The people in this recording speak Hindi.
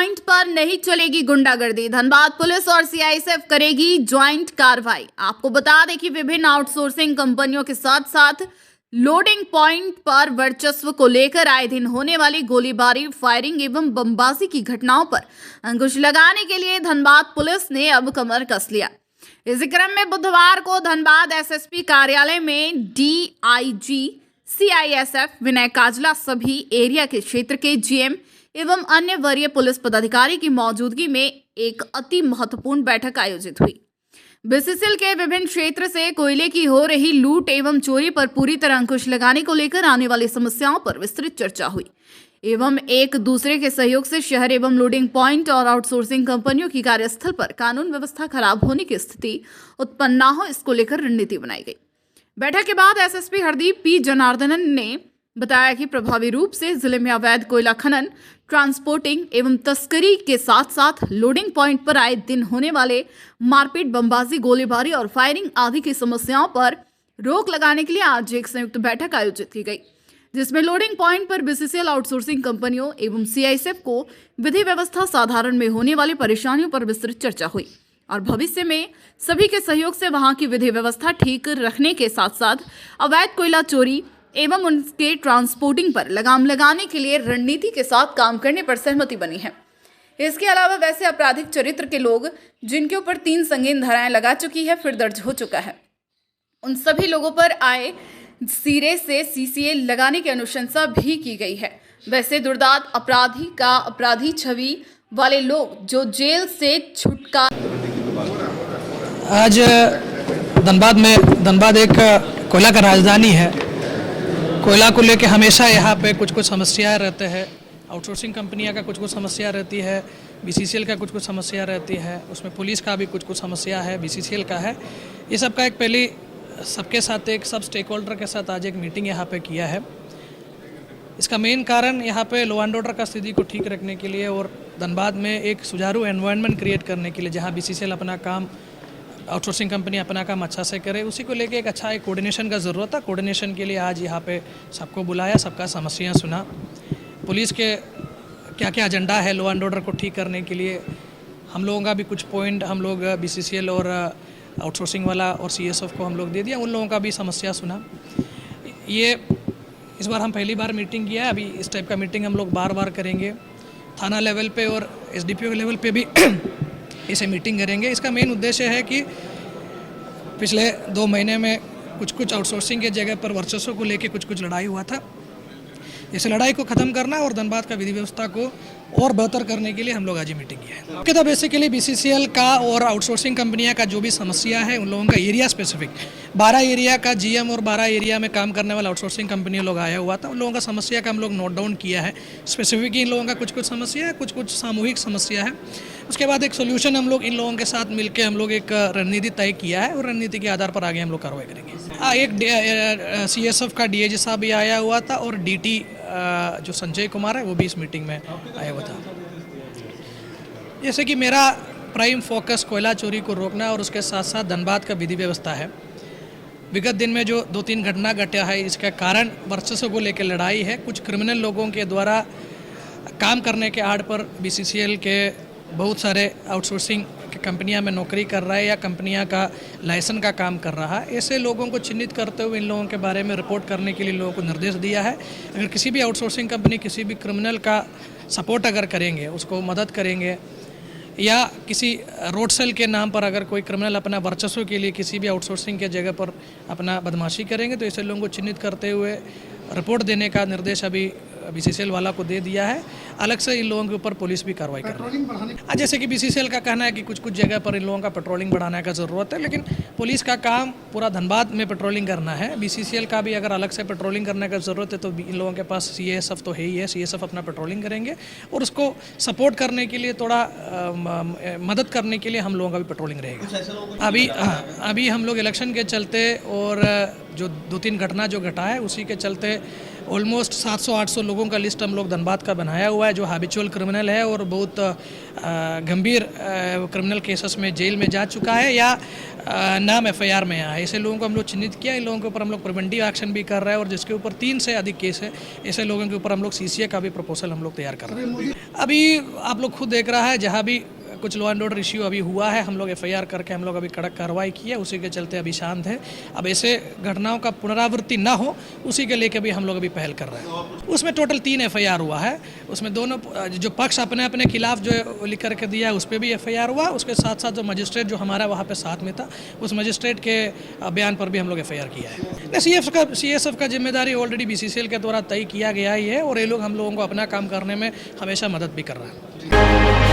पॉइंट पर नहीं चलेगी गुंडागर्दी। धनबाद पुलिस और सीआईएसएफ करेगी ज्वाइंट कार्रवाई। आपको बता दें कि विभिन्न आउटसोर्सिंग कंपनियों के साथ साथ लोडिंग पॉइंट पर वर्चस्व को लेकर आए दिन होने वाली गोलीबारी, फायरिंग एवं बमबाजी की घटनाओं पर अंकुश लगाने के लिए धनबाद पुलिस ने अब कमर कस लिया। इसी क्रम में बुधवार को धनबाद एसएसपी कार्यालय में डीआईजी सीआईएसएफ विनय काजला सभी एरिया के क्षेत्र के जीएम एवं अन्य वरीय पुलिस पदाधिकारी की मौजूदगी में एक अति महत्वपूर्ण बैठक आयोजित हुई। बीसीसीएल के विभिन्न क्षेत्र से कोयले की हो रही लूट एवं चोरी पर पूरी तरह अंकुश लगाने को लेकर आने वाली समस्याओं पर विस्तृत चर्चा हुई एवं एक दूसरे के सहयोग से शहर एवं लोडिंग पॉइंट और आउटसोर्सिंग कंपनियों की कार्यस्थल पर कानून व्यवस्था खराब होने की स्थिति उत्पन्न न हो, इसको लेकर रणनीति बनाई गई। बैठक के बाद एसएसपी हरदीप पी जनार्दनन ने बताया कि प्रभावी रूप से जिले में अवैध कोयला खनन, ट्रांसपोर्टिंग एवं तस्करी के साथ साथ लोडिंग पॉइंट पर आए दिन होने वाले मारपीट, बमबाजी, गोलीबारी और फायरिंग आदि की समस्याओं पर रोक लगाने के लिए आज एक संयुक्त बैठक आयोजित की गई, जिसमें लोडिंग पॉइंट पर बीसीसीएल आउटसोर्सिंग कंपनियों एवं सीआईएसएफ को विधि व्यवस्था साधारण में होने वाली परेशानियों पर विस्तृत चर्चा हुई और भविष्य में सभी के सहयोग से वहां की विधि व्यवस्था ठीक रखने के साथ साथ अवैध कोयला चोरी एवं उनके ट्रांसपोर्टिंग पर लगाम लगाने के लिए रणनीति के साथ काम करने पर सहमति बनी है। इसके अलावा वैसे आपराधिक चरित्र के लोग जिनके ऊपर 3 संगीन धाराएं लगा चुकी है, फिर दर्ज हो चुका है, उन सभी लोगों पर आए सिरे से सीसीए लगाने की अनुशंसा भी की गई है। वैसे दुर्दांत अपराधी छवि वाले लोग जो जेल से छुटकारा। आज धनबाद एक कोयला का राजधानी है। कोयला को लेके हमेशा यहाँ पे कुछ समस्याएं रहते हैं। आउटसोर्सिंग कंपनियाँ का कुछ समस्या रहती है, बीसीसीएल का कुछ समस्या रहती है, उसमें पुलिस का भी कुछ समस्या है, बीसीसीएल का है। ये सब का एक पहले सबके साथ सब स्टेक होल्डर के साथ आज एक मीटिंग यहाँ पे किया है। इसका मेन कारण यहाँ पे लॉ एंड ऑर्डर का स्थिति को ठीक रखने के लिए और धनबाद में एक सुचारू एनवायरनमेंट क्रिएट करने के लिए, जहाँ बीसीसीएल अपना काम, आउटसोर्सिंग कंपनी अपना काम अच्छा से करे, उसी को लेके एक अच्छा कोऑर्डिनेशन का ज़रूरत था। कोऑर्डिनेशन के लिए आज यहाँ पे सबको बुलाया, सबका समस्याएं सुना, पुलिस के क्या क्या एजेंडा है लॉ एंड ऑर्डर को ठीक करने के लिए। हम लोगों का भी कुछ पॉइंट हम लोग बीसीसीएल और आउटसोर्सिंग वाला और सीएसएफ को हम लोग दे दिया, उन लोगों का भी समस्या सुना। ये इस बार हम पहली बार मीटिंग किया है। अभी इस टाइप का मीटिंग हम लोग बार बार करेंगे, थाना लेवल पे और एसडीपीओ के लेवल पे भी इसे मीटिंग करेंगे। इसका मेन उद्देश्य है कि पिछले 2 महीने में कुछ आउटसोर्सिंग के जगह पर वर्चस्व को लेके कुछ लड़ाई हुआ था। इस लड़ाई को ख़त्म करना और धनबाद का विधि व्यवस्था को और बेहतर करने के लिए हम लोग आज मीटिंग की है। तो बेसिकली बीसीसीएल का और आउटसोर्सिंग कंपनियां का जो भी समस्या है, उन लोगों का एरिया स्पेसिफिक 12 एरिया का जीएम और 12 एरिया में काम करने वाला आउटसोर्सिंग कंपनी लोग आया हुआ था। उन लोगों का समस्या का हम लोग नोट डाउन किया है। स्पेसिफिक इन लोगों का कुछ समस्या है, कुछ सामूहिक समस्या है। उसके बाद एक सोल्यूशन हम लोग इन लोगों के साथ मिलकर हम लोग एक रणनीति तय किया है और रणनीति के आधार पर आगे हम लोग कार्रवाई करेंगे। एक सीएसएफ का डीएजी साहब भी आया हुआ था और डीटी जो संजय कुमार है वो भी इस मीटिंग में आया हुआ था। जैसे कि मेरा प्राइम फोकस कोयला चोरी को रोकना और उसके साथ साथ धनबाद का विधि व्यवस्था है। विगत दिन में जो 2-3 घटना घटा है, इसका कारण वर्चस्व को लेकर लड़ाई है। कुछ क्रिमिनल लोगों के द्वारा काम करने के आड़ पर बीसीसीएल के बहुत सारे आउटसोर्सिंग कंपनियां में नौकरी कर रहा है या कंपनियां का लाइसेंस का काम कर रहा है। ऐसे लोगों को चिन्हित करते हुए इन लोगों के बारे में रिपोर्ट करने के लिए लोगों को निर्देश दिया है। अगर किसी भी आउटसोर्सिंग कंपनी किसी भी क्रिमिनल का सपोर्ट अगर करेंगे, उसको मदद करेंगे या किसी रोड सेल के नाम पर अगर कोई क्रिमिनल अपना वर्चस्व के लिए किसी भी आउटसोर्सिंग के जगह पर अपना बदमाशी करेंगे, तो ऐसे लोगों को चिन्हित करते हुए रिपोर्ट देने का निर्देश अभी बीसीसीएल वाला को दे दिया है। अलग से इन लोगों के ऊपर पुलिस भी कार्रवाई कर रही है। जैसे कि बीसीसीएल का कहना है कि कुछ जगह पर इन लोगों का पेट्रोलिंग बढ़ाने का ज़रूरत है, लेकिन पुलिस का काम पूरा धनबाद में पेट्रोलिंग करना है। बीसीसीएल का भी अगर अलग से पेट्रोलिंग करने का ज़रूरत है तो इन लोगों के पास सीएसएफ तो है ही है, सीएसएफ अपना पेट्रोलिंग करेंगे और उसको सपोर्ट करने के लिए थोड़ा मदद करने के लिए हम लोगों का भी पेट्रोलिंग रहेगा। अभी हम लोग इलेक्शन के चलते और जो 2-3 घटना जो घटा है उसी के चलते ऑलमोस्ट 700-800 लोगों का लिस्ट हम लोग धनबाद का बनाया हुआ है जो हैबिचुअल क्रिमिनल है और बहुत गंभीर क्रिमिनल केसेस में जेल में जा चुका है या नाम एफआईआर में आया है। ऐसे लोगों को हम लोग चिन्हित किया, इन लोगों के ऊपर हम लोग प्रिवेंटिव एक्शन भी कर रहे हैं और जिसके ऊपर 3 से अधिक केस है, ऐसे लोगों के ऊपर हम लोग सीसीए का भी प्रपोजल हम लोग तैयार कर रहे हैं। अभी आप लोग खुद देख रहा है, जहाँ भी कुछ लॉ एंड ऑर्डर इश्यू अभी हुआ है, हम लोग एफआईआर करके हम लोग अभी कड़क कार्रवाई की है, उसी के चलते अभी शांत है। अब ऐसे घटनाओं का पुनरावृत्ति ना हो, उसी के लेके भी हम लोग अभी पहल कर रहे हैं। उसमें टोटल 3 एफआईआर हुआ है, उसमें दोनों जो पक्ष अपने अपने खिलाफ जो लिख करके दिया है उस पर भी एफआईआर हुआ, उसके साथ साथ जो मजिस्ट्रेट जो हमारा वहाँ पे साथ में था, उस मजिस्ट्रेट के बयान पर भी हम लोग एफआईआर किया है। सीएसएफ का जिम्मेदारी ऑलरेडी बीसीसीएल के द्वारा तय किया गया ही है और ये लोग हम लोगों को अपना काम करने में हमेशा मदद भी कर रहा है।